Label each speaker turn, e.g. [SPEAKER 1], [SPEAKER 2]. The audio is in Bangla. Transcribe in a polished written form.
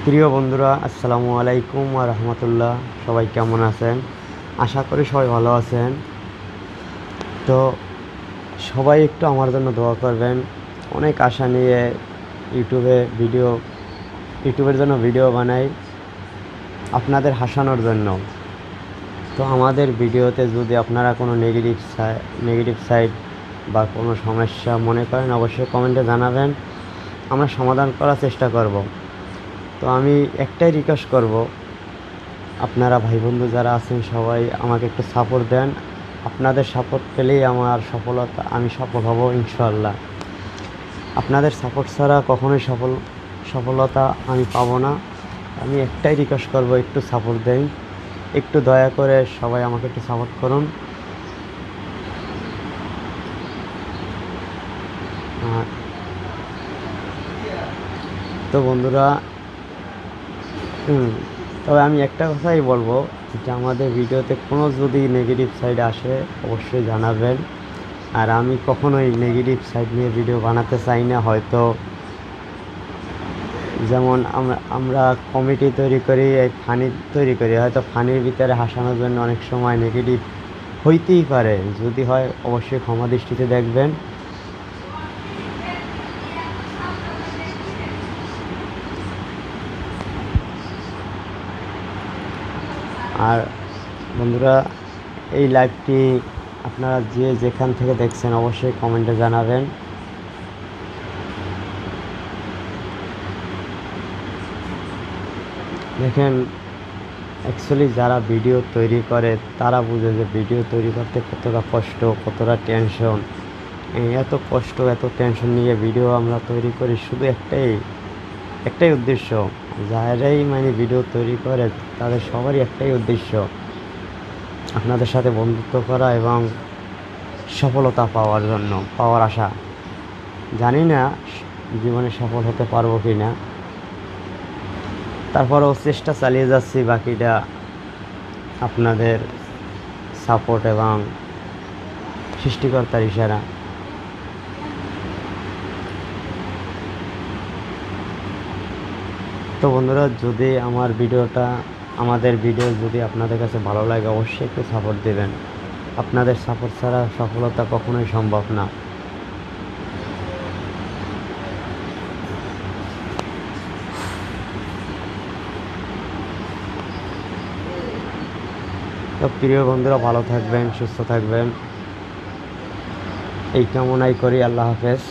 [SPEAKER 1] প্রিয় বন্ধুরা, আসসালামু আলাইকুম ওয়া রাহমাতুল্লাহ। সবাই কেমন আছেন? আশা করি সবাই ভালো আছেন। তো সবাই একটু আমার জন্য দোয়া করবেন। অনেক আশা নিয়ে ইউটিউবের জন্য ভিডিও বানাই, আপনাদের হাসানোর জন্য। তো আমাদের ভিডিওতে যদি আপনারা কোনো নেগেটিভ সাইড বা কোনো সমস্যা মনে করেন, অবশ্যই কমেন্টে জানাবেন, আমরা সমাধান করার চেষ্টা করব। তো আমি একটাই রিকোয়েস্ট করব, আপনারা ভাই বন্ধু যারা আছেন সবাই আমাকে একটু সাপোর্ট দেন। আপনাদের সাপোর্ট পেলেই আমি সফল হব ইনশাআল্লাহ। আপনাদের সাপোর্ট ছাড়া কখনোই সফলতা আমি পাবো না। আমি একটাই রিকোয়েস্ট করব, একটু সাপোর্ট দেন, একটু দয়া করে সবাই আমাকে একটু সাপোর্ট করুন। আর তো বন্ধুরা, তবে আমি একটা কথাই বলবো যে আমাদের ভিডিওতে কোনো যদি নেগেটিভ সাইড আসে অবশ্যই জানাবেন। আর আমি কখনোই নেগেটিভ সাইড নিয়ে ভিডিও বানাতে চাই না। হয়তো যেমন আমরা কমেডি তৈরি করি, এই ফানি তৈরি করি, হয়তো ফানির ভিতরে হাসানোর জন্য অনেক সময় নেগেটিভ হইতেই পারে। যদি হয় অবশ্যই ক্ষমা দৃষ্টিতে দেখবেন। আর বন্ধুরা, এই লাইভটি আপনারা যেখান থেকে দেখছেন অবশ্যই কমেন্টে জানাবেন। দেখেন, অ্যাকচুয়ালি যারা ভিডিও তৈরি করে তারা বুঝে যে ভিডিও তৈরি করতে কতটা কষ্ট, কতটা টেনশন। এত কষ্ট, এত টেনশন নিয়ে ভিডিও আমরা তৈরি করি শুধু একটাই উদ্দেশ্য। যারাই ভিডিও তৈরি করে তাদের সবারই একটাই উদ্দেশ্য, আপনাদের সাথে বন্ধুত্ব করা এবং সফলতা পাওয়ার আশা। জানি না জীবনে সফল হতে পারবো কি না, তারপরেও চেষ্টা চালিয়ে যাচ্ছি। বাকিটা আপনাদের সাপোর্ট এবং সৃষ্টিকর্তার ইশারা। তো বন্ধুরা, যদি আমাদের ভিডিও যদি আপনাদের কাছে ভালো লাগে অবশ্যই একটু সাপোর্ট দেবেন। আপনাদের সাপোর্ট ছাড়া সফলতা কখনোই সম্ভব না। তো প্রিয় বন্ধুরা, ভালো থাকবেন, সুস্থ থাকবেন, এই কামনাই করি। আল্লাহ হাফেজ।